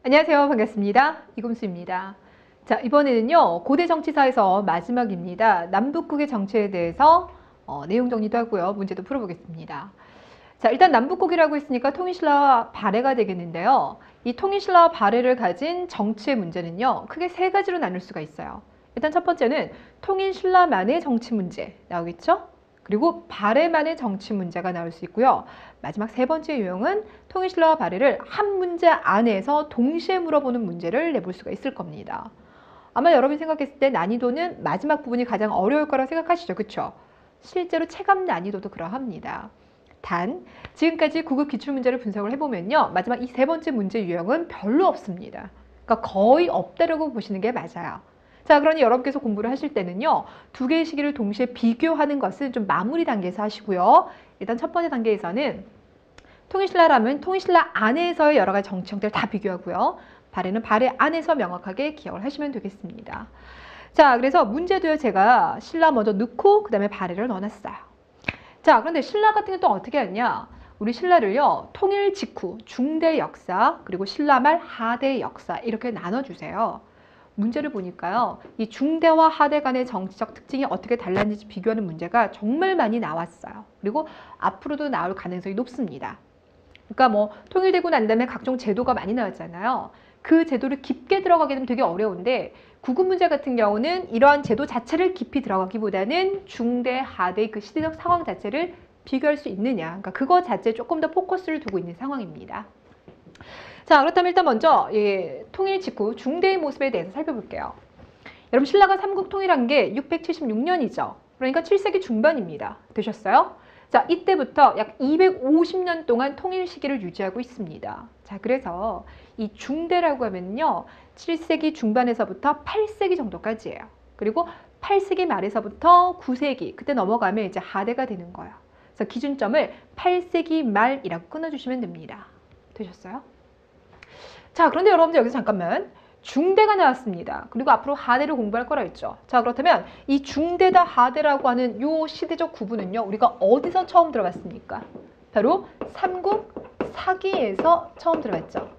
안녕하세요. 반갑습니다. 이금수입니다. 자, 이번에는요, 고대 정치사에서 마지막입니다. 남북국의 정치에 대해서 내용 정리도 하고요. 문제도 풀어보겠습니다. 자, 일단 남북국이라고 했으니까 통일신라와 발해가 되겠는데요. 이 통일신라와 발해를 가진 정치의 문제는요, 크게 세 가지로 나눌 수가 있어요. 일단 첫 번째는 통일신라만의 정치 문제 나오겠죠? 그리고 발해만의 정치 문제가 나올 수 있고요. 마지막 세 번째 유형은 통일신라와 발해를 한 문제 안에서 동시에 물어보는 문제를 내볼 수가 있을 겁니다. 아마 여러분이 생각했을 때 난이도는 마지막 부분이 가장 어려울 거라고 생각하시죠, 그렇죠? 실제로 체감 난이도도 그러합니다. 단, 지금까지 9급 기출문제를 분석을 해보면요, 마지막 이 세 번째 문제 유형은 별로 없습니다. 그러니까 거의 없다라고 보시는 게 맞아요. 자, 그러니 여러분께서 공부를 하실 때는요, 두 개의 시기를 동시에 비교하는 것은 좀 마무리 단계에서 하시고요. 일단 첫 번째 단계에서는 통일신라라면 통일신라 안에서의 여러 가지 정치 형태를 다 비교하고요. 발해는 발해 안에서 명확하게 기억을 하시면 되겠습니다. 자, 그래서 문제도요, 제가 신라 먼저 넣고 그 다음에 발해를 넣어놨어요. 자, 그런데 신라 같은 게 또 어떻게 하냐? 우리 신라를요, 통일 직후 중대 역사 그리고 신라 말 하대 역사 이렇게 나눠주세요. 문제를 보니까요, 이 중대와 하대 간의 정치적 특징이 어떻게 달랐는지 비교하는 문제가 정말 많이 나왔어요. 그리고 앞으로도 나올 가능성이 높습니다. 그러니까 뭐 통일되고 난 다음에 각종 제도가 많이 나왔잖아요. 그 제도를 깊게 들어가게 되면 되게 어려운데 9급 문제 같은 경우는 이러한 제도 자체를 깊이 들어가기보다는 중대, 하대 그 시대적 상황 자체를 비교할 수 있느냐. 그러니까 그거 자체에 조금 더 포커스를 두고 있는 상황입니다. 자, 그렇다면 일단 먼저 통일 직후 중대의 모습에 대해서 살펴볼게요. 여러분, 신라가 삼국 통일한 게 676년이죠. 그러니까 7세기 중반입니다. 되셨어요? 자, 이때부터 약 250년 동안 통일 시기를 유지하고 있습니다. 자, 그래서 이 중대라고 하면요, 7세기 중반에서부터 8세기 정도까지예요. 그리고 8세기 말에서부터 9세기, 그때 넘어가면 이제 하대가 되는 거예요. 그래서 기준점을 8세기 말이라고 끊어주시면 됩니다. 되셨어요? 자, 그런데 여러분들 여기서 잠깐만, 중대가 나왔습니다. 그리고 앞으로 하대를 공부할 거라 했죠. 자, 그렇다면 이 중대다 하대라고 하는 요 시대적 구분은요, 우리가 어디서 처음 들어봤습니까? 바로 삼국 사기에서 처음 들어봤죠.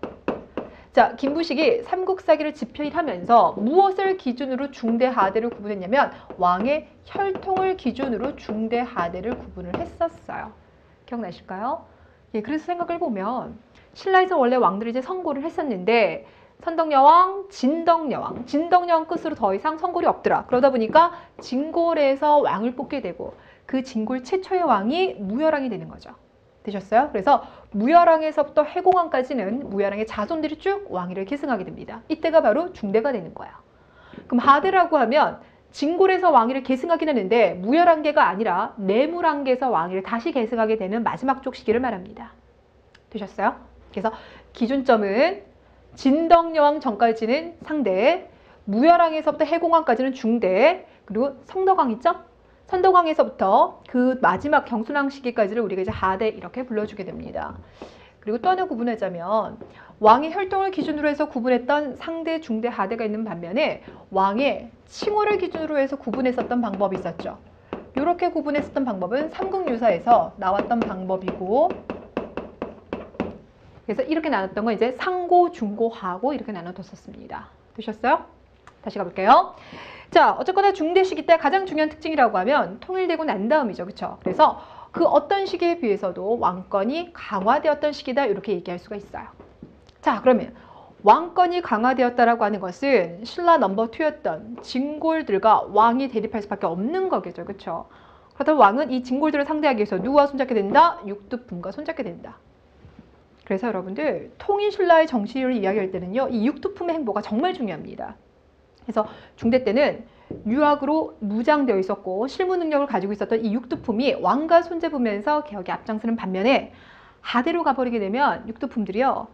자, 김부식이 삼국 사기를 집필하면서 무엇을 기준으로 중대 하대를 구분했냐면 왕의 혈통을 기준으로 중대 하대를 구분을 했었어요. 기억나실까요? 예, 그래서 생각을 보면 신라에서 원래 왕들이 이제 선고를 했었는데 선덕여왕, 진덕여왕, 진덕여왕 끝으로 더 이상 선골이 없더라. 그러다 보니까 진골에서 왕을 뽑게 되고 그 진골 최초의 왕이 무열왕이 되는 거죠. 되셨어요? 그래서 무열왕에서부터 해공왕까지는 무열왕의 자손들이 쭉 왕위를 계승하게 됩니다. 이때가 바로 중대가 되는 거예요. 그럼 하대라고 하면 진골에서 왕위를 계승하긴 했는데 무열왕계가 아니라 내물왕계에서 왕위를 다시 계승하게 되는 마지막 쪽 시기를 말합니다. 되셨어요? 그래서 기준점은 진덕여왕 전까지는 상대, 무열왕에서부터 해공왕까지는 중대, 그리고 성덕왕 있죠? 선덕왕에서부터 그 마지막 경순왕 시기까지를 우리가 이제 하대 이렇게 불러주게 됩니다. 그리고 또 하나 구분하자면 왕의 혈통을 기준으로 해서 구분했던 상대, 중대, 하대가 있는 반면에 왕의 칭호를 기준으로 해서 구분했었던 방법이 있었죠. 이렇게 구분했었던 방법은 삼국유사에서 나왔던 방법이고, 그래서 이렇게 나눴던 건 이제 상고, 중고, 하고 이렇게 나눠뒀었습니다. 되셨어요? 다시 가볼게요. 자, 어쨌거나 중대 시기 때 가장 중요한 특징이라고 하면 통일되고 난 다음이죠. 그렇죠? 그래서 그 어떤 시기에 비해서도 왕권이 강화되었던 시기다 이렇게 얘기할 수가 있어요. 자, 그러면 왕권이 강화되었다라고 하는 것은 신라 넘버 2였던 진골들과 왕이 대립할 수밖에 없는 거겠죠. 그렇죠? 그렇다면 왕은 이 진골들을 상대하기 위해서 누구와 손잡게 된다? 육두품과 손잡게 된다. 그래서 여러분들 통일신라의 정치를 이야기할 때는요, 이 육두품의 행보가 정말 중요합니다. 그래서 중대 때는 유학으로 무장되어 있었고 실무 능력을 가지고 있었던 이 육두품이 왕과 손잡으면서 개혁에 앞장서는 반면에 하대로 가버리게 되면 육두품들이요,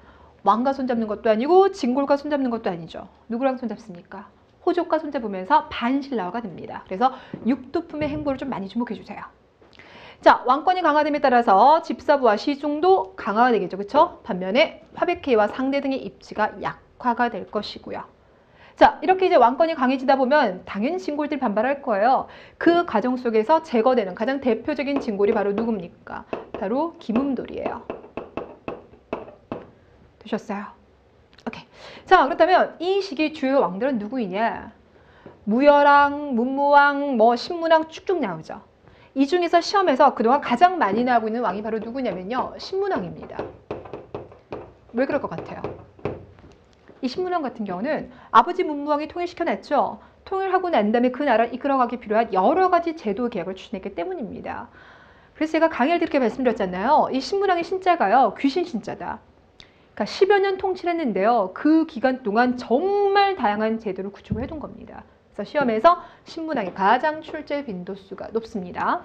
왕과 손잡는 것도 아니고 진골과 손잡는 것도 아니죠. 누구랑 손잡습니까? 호족과 손잡으면서 반신라화가 됩니다. 그래서 육두품의 행보를 좀 많이 주목해 주세요. 자, 왕권이 강화됨에 따라서 집사부와 시중도 강화가 되겠죠. 그렇죠? 반면에 화백회와 상대 등의 입지가 약화가 될 것이고요. 자, 이렇게 이제 왕권이 강해지다 보면 당연히 진골들이 반발할 거예요. 그 과정 속에서 제거되는 가장 대표적인 진골이 바로 누굽니까? 바로 김음돌이에요. 되셨어요? 오케이. 자, 그렇다면 이 시기 주요 왕들은 누구이냐? 무열왕, 문무왕, 뭐 신문왕 쭉쭉 나오죠. 이 중에서 시험에서 그동안 가장 많이 나오고 있는 왕이 바로 누구냐면요. 신문왕입니다. 왜 그럴 것 같아요? 이 신문왕 같은 경우는 아버지 문무왕이 통일시켜놨죠. 통일하고 난 다음에 그 나라를 이끌어가기 필요한 여러 가지 제도 개혁을 추진했기 때문입니다. 그래서 제가 강의를 듣게 말씀드렸잖아요. 이 신문왕의 신자가요. 귀신 신자다. 그러니까 10여 년 통치를 했는데요. 그 기간 동안 정말 다양한 제도를 구축을 해둔 겁니다. 그래서 시험에서 신문왕이 가장 출제 빈도수가 높습니다.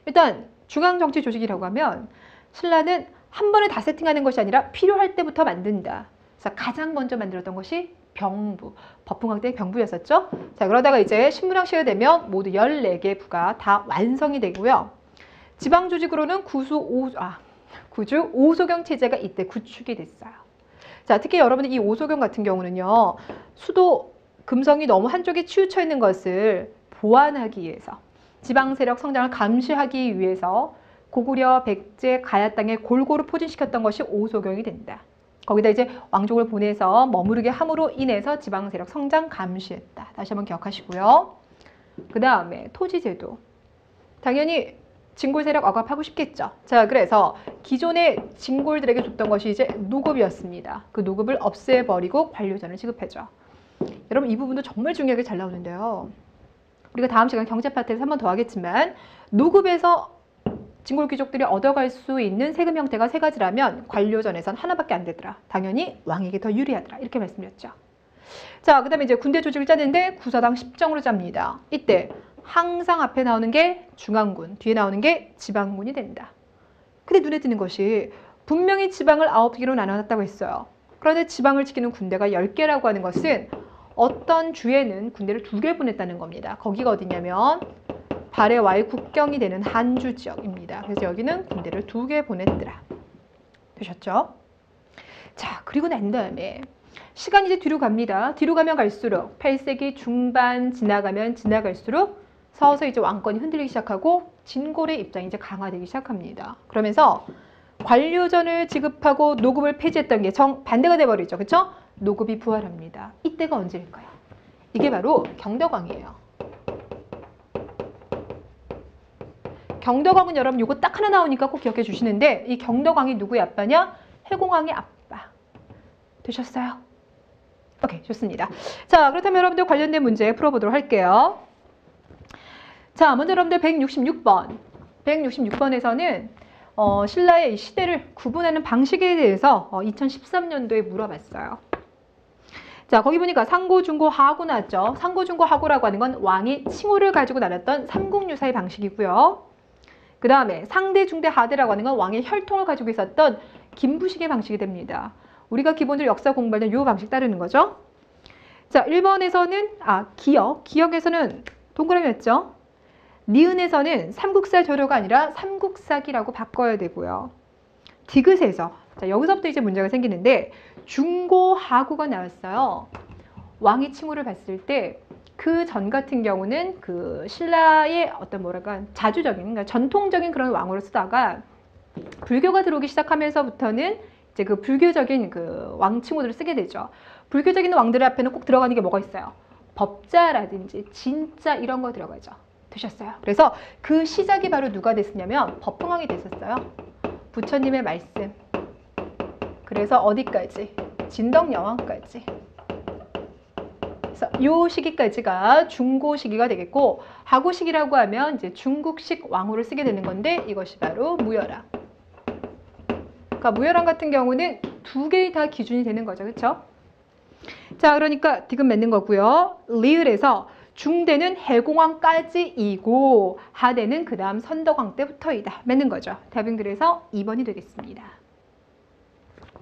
일단 중앙정치 조직이라고 하면 신라는 한 번에 다 세팅하는 것이 아니라 필요할 때부터 만든다. 그래서 가장 먼저 만들었던 것이 병부, 법흥왕 때 병부였었죠. 자, 그러다가 이제 신문왕 시가 되면 모두 14개 부가 다 완성이 되고요. 지방 조직으로는 구주 오소경 체제가 이때 구축이 됐어요. 자, 특히 여러분들 이 오소경 같은 경우는요. 수도 금성이 너무 한쪽에 치우쳐 있는 것을 보완하기 위해서 지방 세력 성장을 감시하기 위해서 고구려, 백제, 가야 땅에 골고루 포진시켰던 것이 오소경이 된다. 거기다 이제 왕족을 보내서 머무르게 함으로 인해서 지방 세력 성장 감시했다. 다시 한번 기억하시고요. 그 다음에 토지제도. 당연히 진골 세력 억압하고 싶겠죠. 자, 그래서 기존의 진골들에게 줬던 것이 이제 노급이었습니다. 그 노급을 없애버리고 관료전을 지급해줘. 여러분 이 부분도 정말 중요하게 잘 나오는데요. 우리가 다음 시간 경제 파트에서 한 번 더 하겠지만 노급에서 진골 귀족들이 얻어갈 수 있는 세금 형태가 세 가지라면 관료전에선 하나밖에 안 되더라. 당연히 왕에게 더 유리하더라. 이렇게 말씀드렸죠. 자, 그 다음에 이제 군대 조직을 짜는데 구사당 10정으로 짭니다. 이때 항상 앞에 나오는 게 중앙군, 뒤에 나오는 게 지방군이 된다. 근데 눈에 띄는 것이 분명히 지방을 9개로 나눠놨다고 했어요. 그런데 지방을 지키는 군대가 10개라고 하는 것은 어떤 주에는 군대를 2개 보냈다는 겁니다. 거기가 어디냐면 발해와의 국경이 되는 한주 지역입니다. 그래서 여기는 군대를 2개 보냈더라. 되셨죠? 자, 그리고 난 다음에 시간이 이제 뒤로 갑니다. 뒤로 가면 갈수록 8세기 중반 지나갈수록 서서히 이제 왕권이 흔들리기 시작하고 진골의 입장이 이제 강화되기 시작합니다. 그러면서 관료전을 지급하고 노급을 폐지했던 게 정반대가 돼버리죠. 그렇죠? 노급이 부활합니다. 이때가 언제일까요? 이게 바로 경덕왕이에요. 경덕왕은 여러분 이거 딱 하나 나오니까 꼭 기억해 주시는데 이 경덕왕이 누구의 아빠냐? 해공왕의 아빠. 되셨어요? 오케이, 좋습니다. 자, 그렇다면 여러분들 관련된 문제 풀어보도록 할게요. 자, 먼저 여러분들 166번. 166번에서는 신라의 이 시대를 구분하는 방식에 대해서 2013년도에 물어봤어요. 자, 거기 보니까 상고, 중고, 하고 나왔죠. 상고, 중고, 하고라고 하는 건 왕이 칭호를 가지고 나눴던 삼국유사의 방식이고요. 그 다음에 상대, 중대, 하대라고 하는 건 왕의 혈통을 가지고 있었던 김부식의 방식이 됩니다. 우리가 기본적으로 역사 공부할 때 이 방식 따르는 거죠. 자, 1번에서는 기역에서는 동그라미였죠. 니은에서는 삼국사 조료가 아니라 삼국사기라고 바꿔야 되고요. 디귿에서 자, 여기서부터 이제 문제가 생기는데 중고하고가 나왔어요. 왕이 칭호를 봤을 때 그 전 같은 경우는 그 신라의 어떤 자주적인, 그러니까 전통적인 그런 왕으로 쓰다가 불교가 들어오기 시작하면서부터는 이제 그 불교적인 그 왕 칭호들을 쓰게 되죠. 불교적인 왕들 앞에는 꼭 들어가는 게 뭐가 있어요? 법자라든지 진짜 이런 거 들어가죠. 되셨어요? 그래서 그 시작이 바로 누가 됐었냐면 법흥왕이 됐었어요. 부처님의 말씀. 그래서 어디까지? 진덕여왕까지. 그래서 요 시기까지가 중고 시기가 되겠고 하고 시기라고 하면 이제 중국식 왕후를 쓰게 되는 건데 이것이 바로 무열왕. 그러니까 무열왕 같은 경우는 2개의 다 기준이 되는 거죠. 그렇죠? 자, 그러니까 디귿 맺는 거고요. 리을에서 중대는 해공왕까지이고 하대는 그 다음 선덕왕 때부터이다. 맺는 거죠. 답은 그래서 2번이 되겠습니다.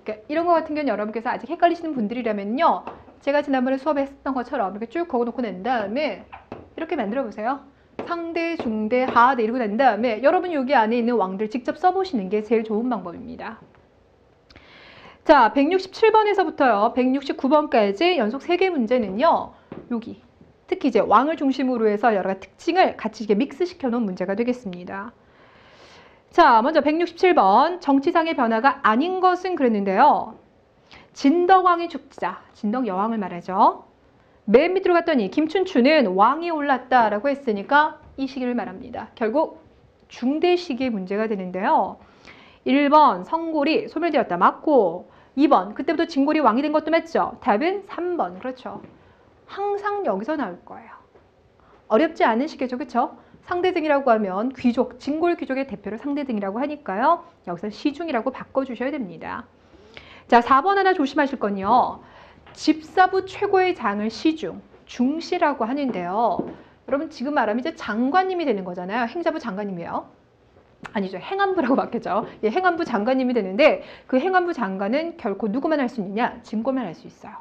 그러니까 이런 거 같은 경우는 여러분께서 아직 헷갈리시는 분들이라면요. 제가 지난번에 수업에 했던 것처럼 이렇게 쭉 적어놓고 난 다음에 이렇게 만들어 보세요. 상대, 중대, 하대 이러고 난 다음에 여러분 여기 안에 있는 왕들 직접 써보시는 게 제일 좋은 방법입니다. 자, 167번에서부터요. 169번까지 연속 3개 문제는요. 여기 특히 이제 왕을 중심으로 해서 여러 가지 특징을 같이 이렇게 믹스시켜 놓은 문제가 되겠습니다. 자, 먼저 167번 정치상의 변화가 아닌 것은 그랬는데요. 진덕왕이 죽자, 진덕 여왕을 말하죠. 맨 밑으로 갔더니 김춘추는 왕이 올랐다라고 했으니까 이 시기를 말합니다. 결국 중대 시기의 문제가 되는데요. 1번 성골이 소멸되었다. 맞고 2번 그때부터 진골이 왕이 된 것도 맞죠. 답은 3번. 그렇죠. 항상 여기서 나올 거예요. 어렵지 않은 시기죠. 그렇죠? 상대등이라고 하면 귀족, 진골 귀족의 대표를 상대등이라고 하니까요. 여기서 시중이라고 바꿔주셔야 됩니다. 자, 4번 하나 조심하실 건요. 집사부 최고의 장을 시중, 중시라고 하는데요. 여러분 지금 말하면 이제 장관님이 되는 거잖아요. 행자부 장관님이에요. 아니죠. 행안부라고 바뀌죠. 예, 행안부 장관님이 되는데 그 행안부 장관은 결코 누구만 할 수 있느냐? 진골만 할 수 있어요.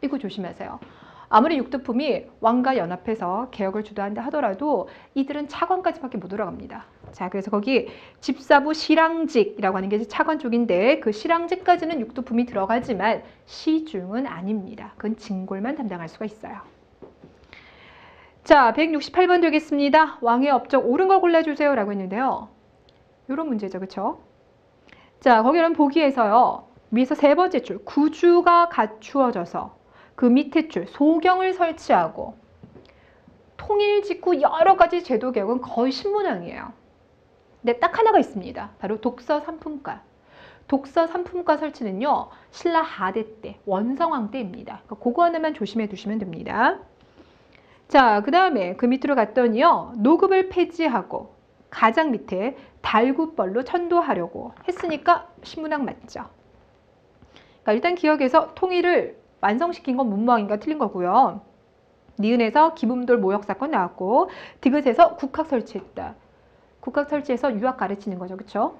이거 조심하세요. 아무리 육두품이 왕과 연합해서 개혁을 주도한다 하더라도 이들은 차관까지밖에 못 올라갑니다. 자, 그래서 거기 집사부 실랑직이라고 하는 게 이제 차관 쪽인데 그 실랑직까지는 육두품이 들어가지만 시중은 아닙니다. 그건 진골만 담당할 수가 있어요. 자, 168번 되겠습니다. 왕의 업적 옳은 걸 골라주세요 라고 했는데요. 이런 문제죠. 그렇죠? 자, 거기는 보기에서요. 위에서 세 번째 줄 구주가 갖추어져서 그 밑에 줄 소경을 설치하고 통일 직후 여러 가지 제도 개혁은 거의 신문왕이에요. 근데 딱 하나가 있습니다. 바로 독서 3품과. 독서 3품과 설치는요. 신라 하대 때, 원성왕 때입니다. 그거 하나만 조심해 두시면 됩니다. 자, 그 다음에 그 밑으로 갔더니요. 노급을 폐지하고 가장 밑에 달구벌로 천도하려고 했으니까 신문왕 맞죠. 그러니까 일단 기억해서 통일을 완성시킨 건 문무왕인가 틀린 거고요. 니은에서 기문돌 모욕 사건 나왔고 디귿에서 국학 설치했다. 국학 설치해서 유학 가르치는 거죠. 그렇죠?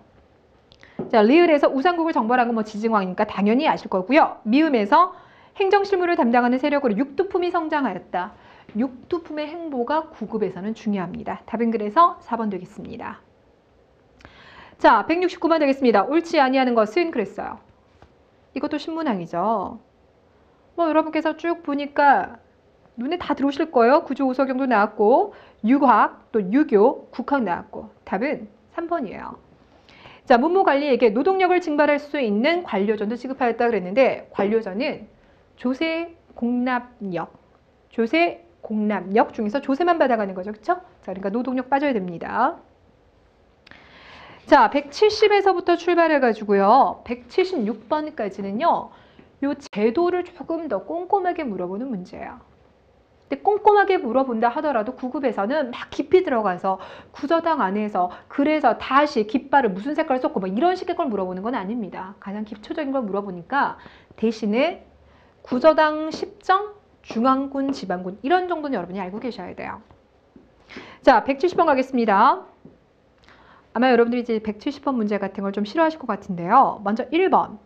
자, 리을에서 우상국을 정벌한 건 뭐 지증왕이니까 당연히 아실 거고요. 미음에서 행정실무를 담당하는 세력으로 육두품이 성장하였다. 육두품의 행보가 9급에서는 중요합니다. 답은 그래서 4번 되겠습니다. 자, 169번 되겠습니다. 옳지 아니하는 것은 그랬어요. 이것도 신문왕이죠. 뭐 여러분께서 쭉 보니까 눈에 다 들어오실 거예요. 구조 오서경도 나왔고 유학, 또 유교, 국학 나왔고 답은 3번이에요. 자, 문무관리에게 노동력을 증발할 수 있는 관료전도 지급하였다 그랬는데 관료전은 조세 공납력, 조세 공납력 중에서 조세만 받아가는 거죠. 그렇죠? 자, 그러니까 노동력 빠져야 됩니다. 자, 170에서부터 출발해가지고요. 176번까지는요. 요 제도를 조금 더 꼼꼼하게 물어보는 문제예요. 근데 꼼꼼하게 물어본다 하더라도 9급에서는 막 깊이 들어가서 구저당 안에서 그래서 다시 깃발을 무슨 색깔을 썼고 뭐 이런 식의 걸 물어보는 건 아닙니다. 가장 기초적인 걸 물어보니까 대신에 구저당 10정, 중앙군, 지방군 이런 정도는 여러분이 알고 계셔야 돼요. 자, 170번 가겠습니다. 아마 여러분들이 이제 170번 문제 같은 걸 좀 싫어하실 것 같은데요. 먼저 1번.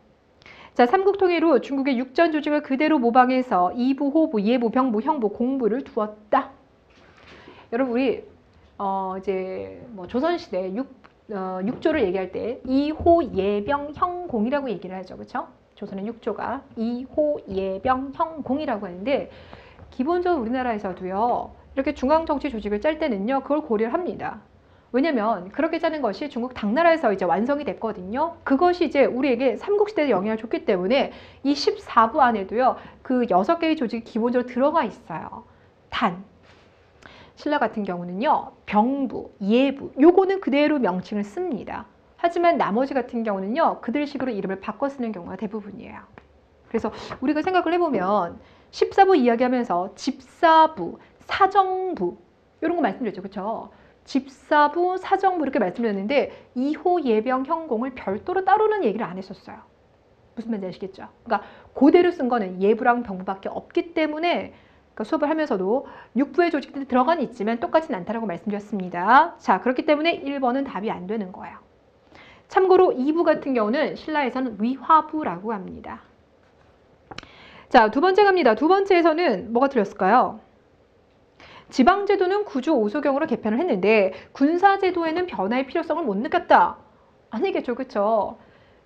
자, 삼국통일 후 중국의 육전 조직을 그대로 모방해서 이부, 호부, 예부, 병부, 형부, 공부를 두었다. 여러분 우리 이제 뭐 조선시대 육조를 얘기할 때 이호, 예병, 형, 공이라고 얘기를 하죠. 그렇죠? 조선의 육조가 이호, 예병, 형, 공이라고 하는데 기본적으로 우리나라에서도요. 이렇게 중앙정치 조직을 짤 때는요. 그걸 고려를 합니다. 왜냐면 그렇게 짜는 것이 중국 당나라에서 이제 완성이 됐거든요. 그것이 이제 우리에게 삼국시대에 영향을 줬기 때문에 이 14부 안에도요. 그 6개의 조직이 기본적으로 들어가 있어요. 단, 신라 같은 경우는요. 병부, 예부, 요거는 그대로 명칭을 씁니다. 하지만 나머지 같은 경우는요. 그들식으로 이름을 바꿔 쓰는 경우가 대부분이에요. 그래서 우리가 생각을 해보면 14부 이야기하면서 집사부, 사정부 이런 거 말씀드렸죠. 그렇죠? 집사부, 사정부 이렇게 말씀드렸는데 2호, 예병, 형공을 별도로 따로는 얘기를 안 했었어요. 무슨 말인지 아시겠죠? 그러니까 그대로 쓴 거는 예부랑 병부밖에 없기 때문에 그러니까 수업을 하면서도 육부의 조직들이 들어간 있지만 똑같진 않다라고 말씀드렸습니다. 자, 그렇기 때문에 1번은 답이 안 되는 거예요. 참고로 2부 같은 경우는 신라에서는 위화부라고 합니다. 자, 두 번째 갑니다. 두 번째에서는 뭐가 틀렸을까요? 지방제도는 구조 오소경으로 개편을 했는데 군사제도에는 변화의 필요성을 못 느꼈다. 아니겠죠. 그렇죠?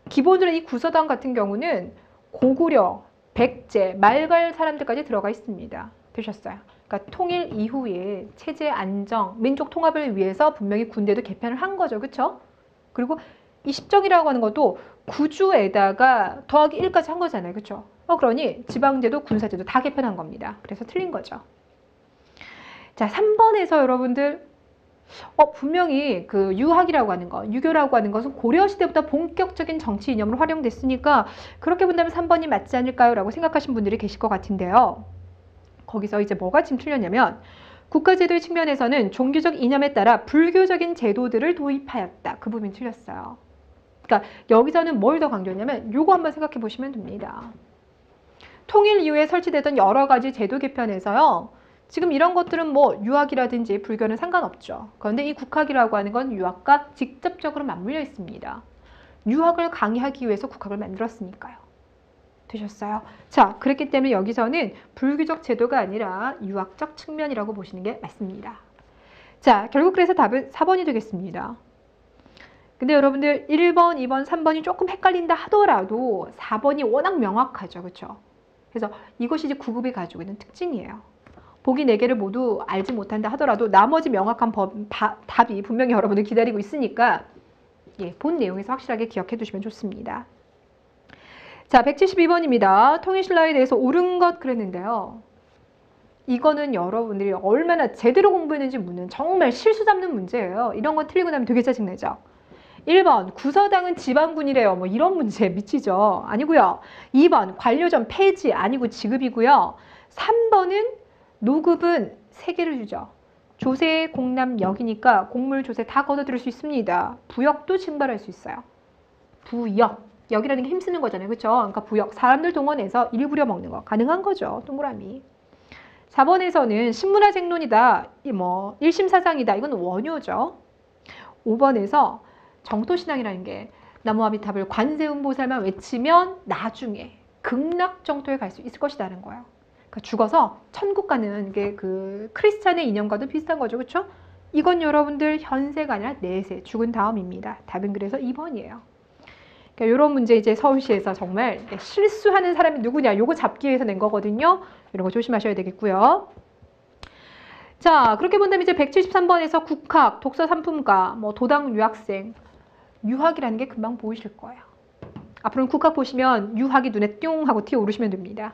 기본적으로 이 구서당 같은 경우는 고구려, 백제, 말갈 사람들까지 들어가 있습니다. 되셨어요? 그러니까 통일 이후에 체제 안정, 민족 통합을 위해서 분명히 군대도 개편을 한 거죠. 그렇죠? 그리고 이 십정이라고 하는 것도 구주에다가 더하기 1까지 한 거잖아요. 그렇죠? 그러니 지방제도, 군사제도 다 개편한 겁니다. 그래서 틀린 거죠. 자, 3번에서 여러분들 분명히 그 유학이라고 하는 거, 유교라고 하는 것은 고려 시대부터 본격적인 정치 이념으로 활용됐으니까 그렇게 본다면 3번이 맞지 않을까요? 라고 생각하신 분들이 계실 것 같은데요. 거기서 이제 뭐가 지금 틀렸냐면 국가제도의 측면에서는 종교적 이념에 따라 불교적인 제도들을 도입하였다. 그 부분이 틀렸어요. 그러니까 여기서는 뭘 더 강조했냐면 요거 한번 생각해 보시면 됩니다. 통일 이후에 설치되던 여러 가지 제도 개편에서요. 지금 이런 것들은 뭐 유학이라든지 불교는 상관없죠. 그런데 이 국학이라고 하는 건 유학과 직접적으로 맞물려 있습니다. 유학을 강의하기 위해서 국학을 만들었으니까요. 되셨어요? 자, 그렇기 때문에 여기서는 불교적 제도가 아니라 유학적 측면이라고 보시는 게 맞습니다. 자, 결국 그래서 답은 4번이 되겠습니다. 근데 여러분들 1번, 2번, 3번이 조금 헷갈린다 하더라도 4번이 워낙 명확하죠. 그렇죠? 그래서 이것이 이제 9급이 가지고 있는 특징이에요. 보기 4개를 모두 알지 못한다 하더라도 나머지 명확한 답이 분명히 여러분들 기다리고 있으니까 본 내용에서 확실하게 기억해 두시면 좋습니다. 자, 172번입니다. 통일신라에 대해서 옳은 것 그랬는데요. 이거는 여러분들이 얼마나 제대로 공부했는지 묻는 정말 실수 잡는 문제예요. 이런 거 틀리고 나면 되게 짜증내죠. 1번 구서당은 지방군이래요. 뭐 이런 문제 미치죠. 아니고요. 2번 관료전 폐지 아니고 지급이고요. 3번은 노급은 3개를 주죠. 조세, 공남, 역이니까 곡물, 조세 다 걷어들일 수 있습니다. 부역도 증발할 수 있어요. 부역. 역이라는 게 힘쓰는 거잖아요. 그렇죠? 그러니까 부역. 사람들 동원해서 일 부려 먹는 거. 가능한 거죠. 동그라미. 4번에서는 신문화쟁론이다. 뭐 1심 사상이다. 이건 원효죠. 5번에서 정토신앙이라는 게 나무아미탑을 관세음보살만 외치면 나중에 극락정토에 갈 수 있을 것이라는 거예요. 그러니까 죽어서 천국 가는 게 그 크리스찬의 이념과도 비슷한 거죠. 그렇죠? 이건 여러분들 현세가 아니라 내세, 죽은 다음입니다. 답은 그래서 2번이에요. 그러니까 이런 문제 이제 서울시에서 정말 실수하는 사람이 누구냐 요거 잡기 위해서 낸 거거든요. 이런 거 조심하셔야 되겠고요. 자, 그렇게 본다면 이제 173번에서 국학, 독서 상품가, 뭐 도당 유학생, 유학이라는 게 금방 보이실 거예요. 앞으로는 국학 보시면 유학이 눈에 띵 하고 튀어오르시면 됩니다.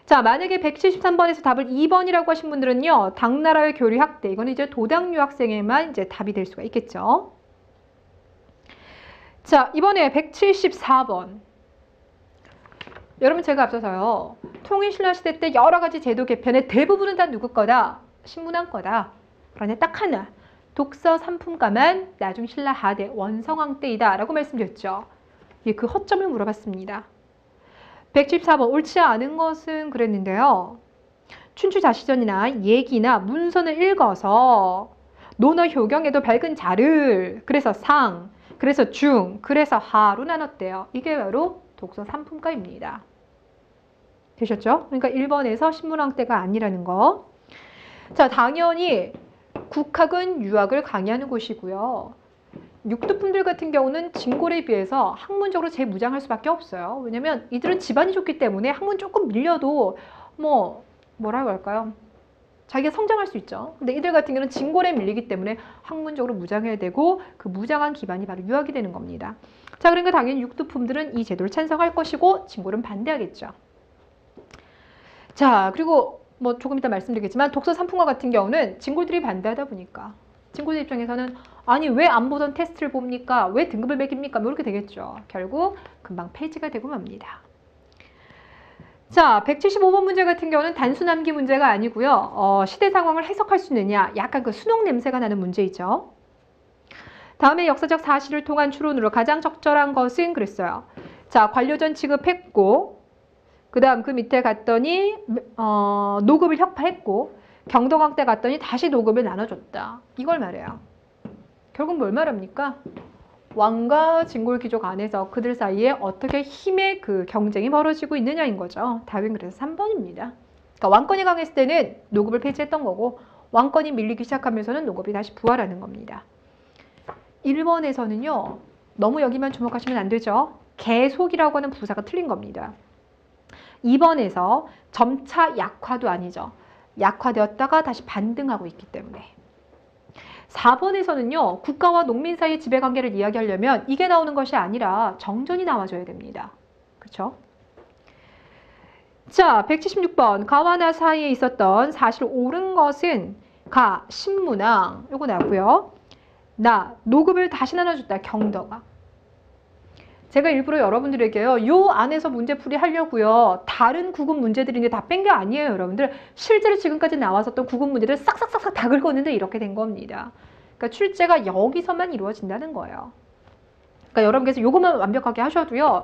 자, 만약에 173번에서 답을 2번이라고 하신 분들은요. 당나라의 교류 학대, 이건 이제 도당 유학생에만 이제 답이 될 수가 있겠죠. 자, 이번에 174번. 여러분 제가 앞서서요. 통일신라시대 때 여러 가지 제도 개편의 대부분은 다 누구 거다? 신문왕 거다. 그런데 딱 하나. 독서 상품가만 나중 신라 하대 원성왕 때이다 라고 말씀드렸죠. 그 허점을 물어봤습니다. 114번 옳지 않은 것은 그랬는데요. 춘추자시전이나 얘기나 문선을 읽어서 논어 효경에도 밝은 자를 그래서 상, 그래서 중, 그래서 하로 나눴대요. 이게 바로 독서 상품가입니다. 되셨죠? 그러니까 1번에서 신문왕 때가 아니라는 거. 자, 당연히 국학은 유학을 강의하는 곳이고요. 육두품들 같은 경우는 진골에 비해서 학문적으로 재무장할 수밖에 없어요. 왜냐면 이들은 집안이 좋기 때문에 학문 조금 밀려도 뭐라고 할까요? 자기가 성장할 수 있죠. 근데 이들 같은 경우는 진골에 밀리기 때문에 학문적으로 무장해야 되고 그 무장한 기반이 바로 유학이 되는 겁니다. 자, 그러니까 당연히 육두품들은 이 제도를 찬성할 것이고 진골은 반대하겠죠. 자, 그리고 뭐 조금 이따 말씀드리겠지만 독서 상품과 같은 경우는 진골들이 반대하다 보니까 진골들 입장에서는 아니 왜 안 보던 테스트를 봅니까? 왜 등급을 매깁니까? 뭐 이렇게 되겠죠. 결국 금방 폐지가 되고 맙니다. 자, 175번 문제 같은 경우는 단순 암기 문제가 아니고요. 시대 상황을 해석할 수 있느냐 약간 그 수능 냄새가 나는 문제이죠. 다음에 역사적 사실을 통한 추론으로 가장 적절한 것은 그랬어요. 자, 관료전 취급했고 그 다음 그 밑에 갔더니 노급을 혁파했고 경동왕 때 갔더니 다시 노급을 나눠줬다. 이걸 말해요. 결국 뭘 말합니까? 왕과 진골 귀족 안에서 그들 사이에 어떻게 힘의 그 경쟁이 벌어지고 있느냐인 거죠. 답은 그래서 3번입니다. 그러니까 왕권이 강했을 때는 노급을 폐지했던 거고 왕권이 밀리기 시작하면서는 노급이 다시 부활하는 겁니다. 1번에서는요. 너무 여기만 주목하시면 안 되죠. 계속이라고 하는 부사가 틀린 겁니다. 2번에서 점차 약화도 아니죠. 약화되었다가 다시 반등하고 있기 때문에. 4번에서는요. 국가와 농민 사이의 지배관계를 이야기하려면 이게 나오는 것이 아니라 정전이 나와줘야 됩니다. 그렇죠? 자, 176번. 가와 나 사이에 있었던 사실 옳은 것은 가, 신문왕 요거 나왔고요. 나, 노급을 다시 나눠줬다. 경덕왕. 제가 일부러 여러분들에게요. 요 안에서 문제풀이 하려고요. 다른 구급 문제들인데 다 뺀 게 아니에요. 여러분들. 실제로 지금까지 나왔었던 구급 문제들 싹싹싹싹 다 긁었는데 이렇게 된 겁니다. 그러니까 출제가 여기서만 이루어진다는 거예요. 그러니까 여러분께서 요것만 완벽하게 하셔도요.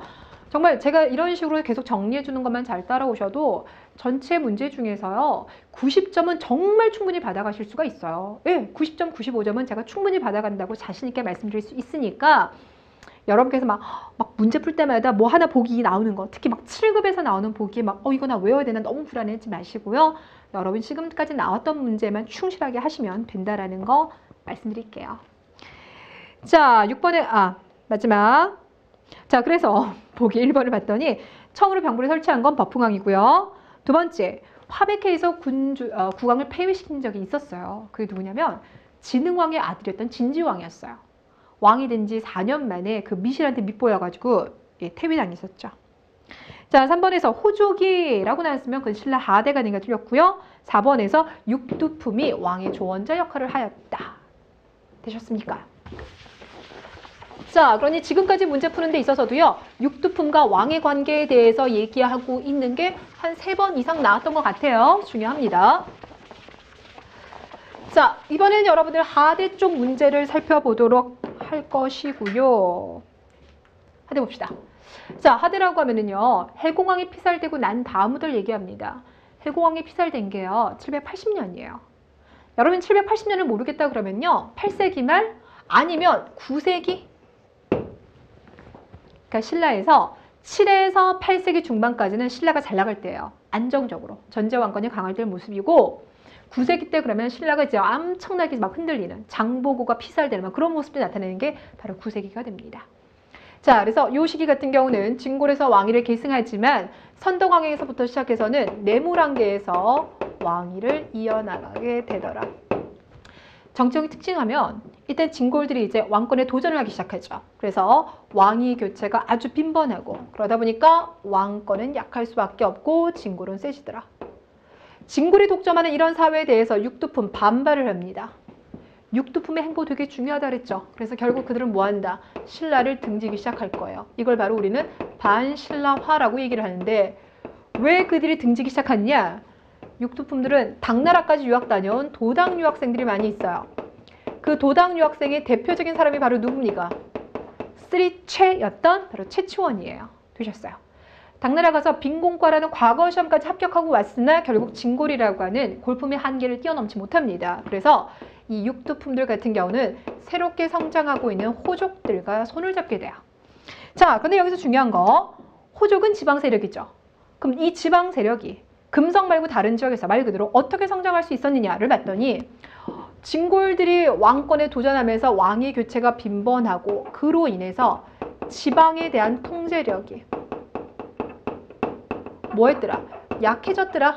정말 제가 이런 식으로 계속 정리해 주는 것만 잘 따라오셔도 전체 문제 중에서요. 90점은 정말 충분히 받아가실 수가 있어요. 예, 90점, 95점은 제가 충분히 받아간다고 자신 있게 말씀드릴 수 있으니까 여러분께서 막 문제 풀 때마다 뭐 하나 보기 나오는 거, 특히 막 7급에서 나오는 보기에 막 이거 나 외워야 되나 너무 불안해하지 마시고요. 여러분 지금까지 나왔던 문제만 충실하게 하시면 된다라는 거 말씀드릴게요. 자, 6번에 마지막. 자, 그래서 보기 1번을 봤더니 처음으로 병부를 설치한 건 버풍왕이고요. 두 번째, 화백회에서 국왕을 폐위시킨 적이 있었어요. 그게 누구냐면 진흥왕의 아들이었던 진지왕이었어요. 왕이 된 지 4년 만에 그 미실한테 밑보여가지고 퇴위당했었죠. 자, 3번에서 호족이라고 나왔으면 그건 신라 하대가 아닌가 틀렸고요. 4번에서 육두품이 왕의 조언자 역할을 하였다. 되셨습니까? 자, 그러니 지금까지 문제 푸는 데 있어서도요. 육두품과 왕의 관계에 대해서 얘기하고 있는 게 한 3번 이상 나왔던 것 같아요. 중요합니다. 자, 이번에는 여러분들 하대 쪽 문제를 살펴보도록 할 것이고요. 하대 봅시다. 자, 하대라고 하면은요. 해공왕이 피살되고 난 다음부터 얘기합니다. 해공왕이 피살된 게요. 780년이에요. 여러분 780년을 모르겠다 그러면요. 8세기 말 아니면 9세기? 그러니까 신라에서 7에서 8세기 중반까지는 신라가 잘 나갈 때예요. 안정적으로. 전제 왕권이 강화될 모습이고 9세기 때 그러면 신라가 이제 엄청나게 막 흔들리는 장보고가 피살되는 그런 모습이 나타내는 게 바로 9세기가 됩니다. 자, 그래서 이 시기 같은 경우는 진골에서 왕위를 계승하지만 선덕왕에서부터 시작해서는 내무란계에서 왕위를 이어나가게 되더라. 정치적인 특징하면 이때 진골들이 이제 왕권에 도전을 하기 시작하죠. 그래서 왕위 교체가 아주 빈번하고 그러다 보니까 왕권은 약할 수밖에 없고 진골은 세지더라. 진골이 독점하는 이런 사회에 대해서 육두품 반발을 합니다. 육두품의 행보 되게 중요하다 그랬죠. 그래서 결국 그들은 뭐한다? 신라를 등지기 시작할 거예요. 이걸 바로 우리는 반신라화라고 얘기를 하는데 왜 그들이 등지기 시작했냐? 육두품들은 당나라까지 유학 다녀온 도당 유학생들이 많이 있어요. 그 도당 유학생의 대표적인 사람이 바로 누굽니까? 쓰리최였던 바로 최치원이에요. 되셨어요. 당나라 가서 빈공과라는 과거 시험까지 합격하고 왔으나 결국 진골이라고 하는 골품의 한계를 뛰어넘지 못합니다. 그래서 이 육두품들 같은 경우는 새롭게 성장하고 있는 호족들과 손을 잡게 돼요. 자, 근데 여기서 중요한 거 호족은 지방 세력이죠. 그럼 이 지방 세력이 금성 말고 다른 지역에서 말 그대로 어떻게 성장할 수 있었느냐를 봤더니 진골들이 왕권에 도전하면서 왕위 교체가 빈번하고 그로 인해서 지방에 대한 통제력이 뭐했더라? 약해졌더라.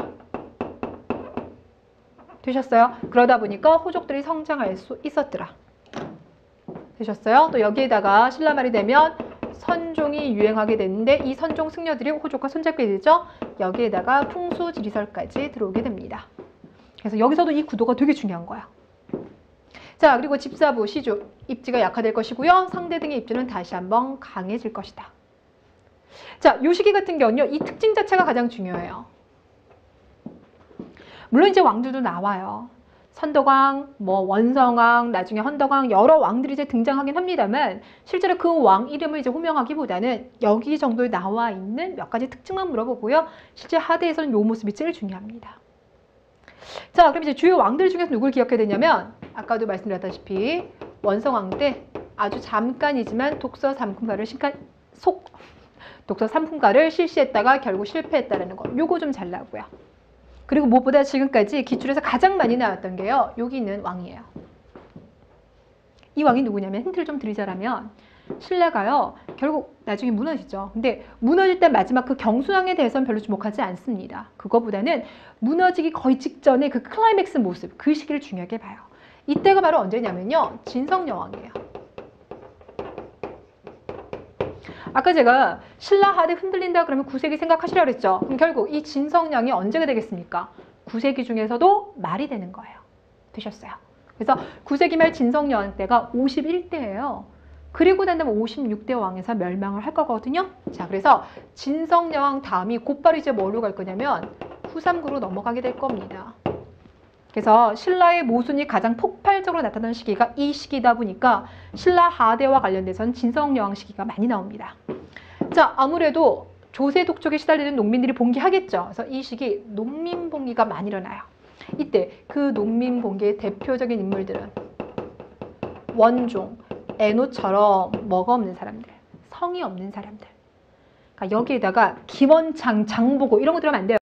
되셨어요? 그러다 보니까 호족들이 성장할 수 있었더라. 되셨어요? 또 여기에다가 신라 말이 되면 선종이 유행하게 됐는데 이 선종 승려들이 호족과 손잡게 되죠. 여기에다가 풍수지리설까지 들어오게 됩니다. 그래서 여기서도 이 구도가 되게 중요한 거야. 자, 그리고 집사부, 시주, 입지가 약화될 것이고요. 상대 등의 입지는 다시 한번 강해질 것이다. 자, 요 시기 같은 경우는요. 이 특징 자체가 가장 중요해요. 물론 이제 왕들도 나와요. 선덕왕, 원성왕, 나중에 헌덕왕 여러 왕들이 이제 등장하긴 합니다만 실제로 그 왕 이름을 이제 호명하기보다는 여기 정도에 나와 있는 몇 가지 특징만 물어보고요. 실제 하대에서는 요 모습이 제일 중요합니다. 자, 그럼 이제 주요 왕들 중에서 누굴 기억해야 되냐면 아까도 말씀드렸다시피 원성왕 때 아주 잠깐이지만 독서 삼품가를 실시했다가 결국 실패했다는 거. 요거 좀 잘 나오고요. 그리고 무엇보다 지금까지 기출에서 가장 많이 나왔던 게요. 여기 있는 왕이에요. 이 왕이 누구냐면 힌트를 좀 드리자면 신라가요. 결국 나중에 무너지죠. 근데 무너질 때 마지막 그 경순왕에 대해서는 별로 주목하지 않습니다. 그거보다는 무너지기 거의 직전에 그 클라이맥스 모습, 그 시기를 중요하게 봐요. 이때가 바로 언제냐면요. 진성여왕이에요. 아까 제가 신라 하대 흔들린다 그러면 9세기 생각하시라 그랬죠. 그럼 결국 이 진성여왕이 언제가 되겠습니까? 9세기 중에서도 말이 되는 거예요. 되셨어요. 그래서 9세기 말 진성여왕 때가 51대예요. 그리고 난 다음에 56대 왕에서 멸망을 할 거거든요. 자, 그래서 진성여왕 다음이 곧바로 이제 뭐로 갈 거냐면 후삼국으로 넘어가게 될 겁니다. 그래서 신라의 모순이 가장 폭발적으로 나타나는 시기가 이 시기다 보니까 신라 하대와 관련돼서는 진성여왕 시기가 많이 나옵니다. 자, 아무래도 조세 독촉에 시달리는 농민들이 봉기하겠죠. 그래서 이 시기 농민 봉기가 많이 일어나요. 이때 그 농민 봉기의 대표적인 인물들은 원종, 애노처럼 뭐가 없는 사람들, 성이 없는 사람들. 그러니까 여기에다가 김원창, 장보고 이런 거 들으면 안 돼요.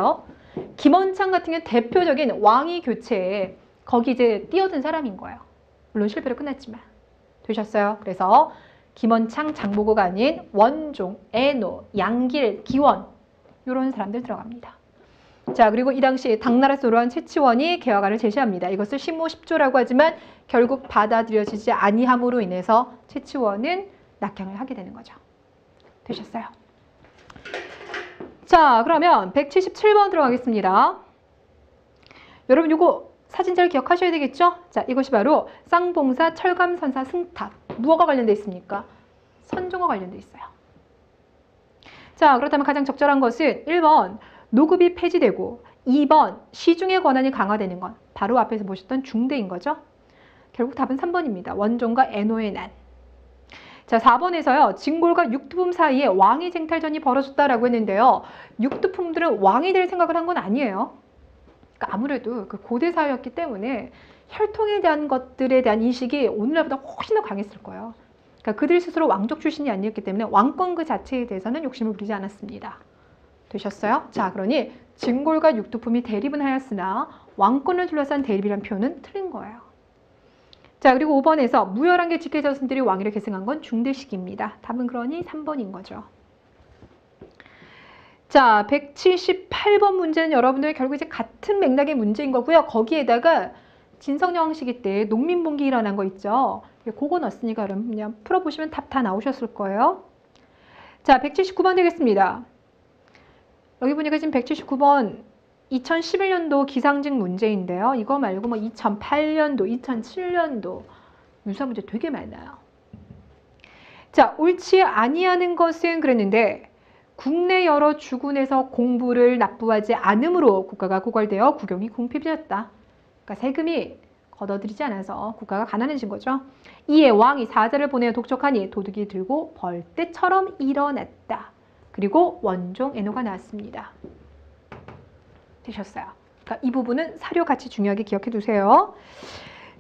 김원창 같은 경우는 대표적인 왕위 교체에 거기 이제 뛰어든 사람인 거예요. 물론 실패로 끝났지만. 되셨어요? 그래서 김원창, 장보고가 아닌 원종, 애노, 양길, 기원 이런 사람들 들어갑니다. 자, 그리고 이 당시 당나라 소로한 채치원이 개화가를 제시합니다. 이것을 심오십조라고 하지만 결국 받아들여지지 아니함으로 인해서 채치원은 낙향을 하게 되는 거죠. 되셨어요? 자, 그러면 177번 들어가겠습니다. 여러분 이거 사진 잘 기억하셔야 되겠죠? 자, 이것이 바로 쌍봉사 철감선사 승탑. 무엇과 관련되어 있습니까? 선종과 관련되어 있어요. 자, 그렇다면 가장 적절한 것은 1번 노급이 폐지되고 2번 시중의 권한이 강화되는 건 바로 앞에서 보셨던 중대인 거죠. 결국 답은 3번입니다. 원종과 애노의 난. 자, 4번에서요. 진골과 육두품 사이에 왕위 쟁탈전이 벌어졌다라고 했는데요. 육두품들은 왕이 될 생각을 한 건 아니에요. 그러니까 아무래도 그 고대 사회였기 때문에 혈통에 대한 것들에 대한 인식이 오늘날보다 훨씬 더 강했을 거예요. 그러니까 그들 스스로 왕족 출신이 아니었기 때문에 왕권 그 자체에 대해서는 욕심을 부리지 않았습니다. 되셨어요? 자, 그러니 진골과 육두품이 대립은 하였으나 왕권을 둘러싼 대립이란 표현은 틀린 거예요. 자, 그리고 5번에서 무열한 직계자손들이 왕위를 계승한 건 중대시기입니다. 답은 그러니 3번인 거죠. 자, 178번 문제는 여러분들 결국 이제 같은 맥락의 문제인 거고요. 거기에다가 진성여왕 시기 때 농민봉기 일어난 거 있죠. 그거 넣었으니까 여러분 그냥 풀어보시면 답 다 나오셨을 거예요. 자, 179번 되겠습니다. 여기 보니까 지금 179번 2011년도 기상직 문제인데요. 이거 말고 뭐 2008년도, 2007년도 유사 문제 되게 많아요. 자, 옳지 아니하는 것은 그랬는데 국내 여러 주군에서 공부를 납부하지 않음으로 국가가 고갈되어 국용이 궁핍해졌다. 그러니까 세금이 걷어들이지 않아서 국가가 가난해진 거죠. 이에 왕이 사자를 보내어 독촉하니 도둑이 들고 벌떼처럼 일어났다. 그리고 원종 애노가 나왔습니다. 되셨어요. 그러니까 이 부분은 사료 같이 중요하게 기억해 두세요.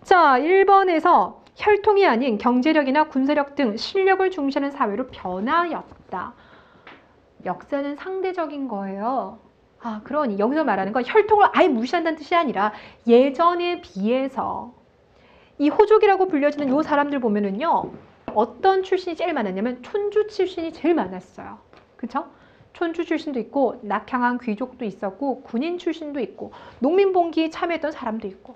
자, 1번에서 혈통이 아닌 경제력이나 군사력 등 실력을 중시하는 사회로 변화였다. 역사는 상대적인 거예요. 아, 그러니 여기서 말하는 건 혈통을 아예 무시한다는 뜻이 아니라 예전에 비해서 이 호족이라고 불려지는 이 사람들 보면은요. 어떤 출신이 제일 많았냐면 촌주 출신이 제일 많았어요. 그렇죠? 촌주 출신도 있고 낙향한 귀족도 있었고 군인 출신도 있고 농민봉기에 참여했던 사람도 있고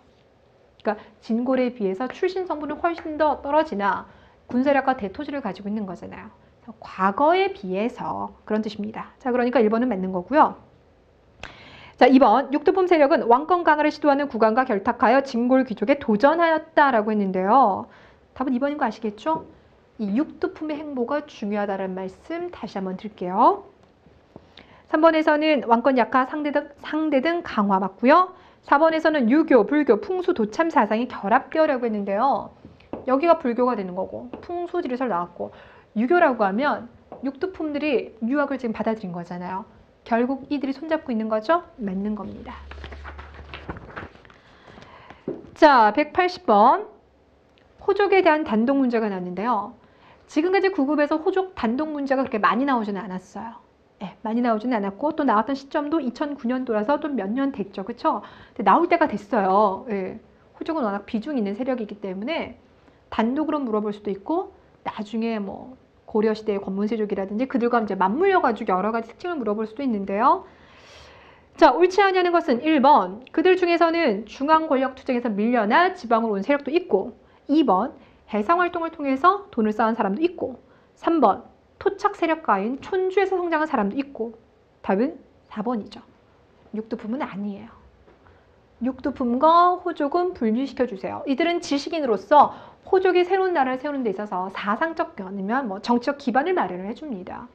그러니까 진골에 비해서 출신 성분은 훨씬 더 떨어지나 군사력과 대토지를 가지고 있는 거잖아요. 과거에 비해서 그런 뜻입니다. 자, 그러니까 1번은 맞는 거고요. 자, 2번 육두품 세력은 왕권 강화를 시도하는 국왕과 결탁하여 진골 귀족에 도전하였다라고 했는데요. 답은 2번인 거 아시겠죠? 이 육두품의 행보가 중요하다는 말씀 다시 한번 드릴게요. 3번에서는 왕권 약화 상대 등 강화 맞고요. 4번에서는 유교, 불교, 풍수, 도참 사상이 결합되어라고 했는데요. 여기가 불교가 되는 거고 풍수 지리설 나왔고 유교라고 하면 육두품들이 유학을 지금 받아들인 거잖아요. 결국 이들이 손잡고 있는 거죠? 맞는 겁니다. 자, 180번 호족에 대한 단독 문제가 나왔는데요. 지금까지 구급에서 호족 단독 문제가 그렇게 많이 나오지는 않았어요. 네, 많이 나오지는 않았고 또 나왔던 시점도 2009년도라서 또 몇 년 됐죠. 그렇죠? 나올 때가 됐어요. 네, 호족은 워낙 비중 있는 세력이기 때문에 단독으로 물어볼 수도 있고 나중에 뭐 고려시대의 권문세족이라든지 그들과 이제 맞물려가지고 여러 가지 특징을 물어볼 수도 있는데요. 자, 옳지 아니하는 것은 1번 그들 중에서는 중앙 권력 투쟁에서 밀려나 지방으로 온 세력도 있고, 2번 해상활동을 통해서 돈을 쌓은 사람도 있고, 3번 토착 세력가인 촌주에서 성장한 사람도 있고. 답은 4번이죠. 육두품은 아니에요. 육두품과 호족은 분리시켜주세요. 이들은 지식인으로서 호족이 새로운 나라를 세우는 데 있어서 사상적 아니면 정치적 기반을 마련을 해줍니다.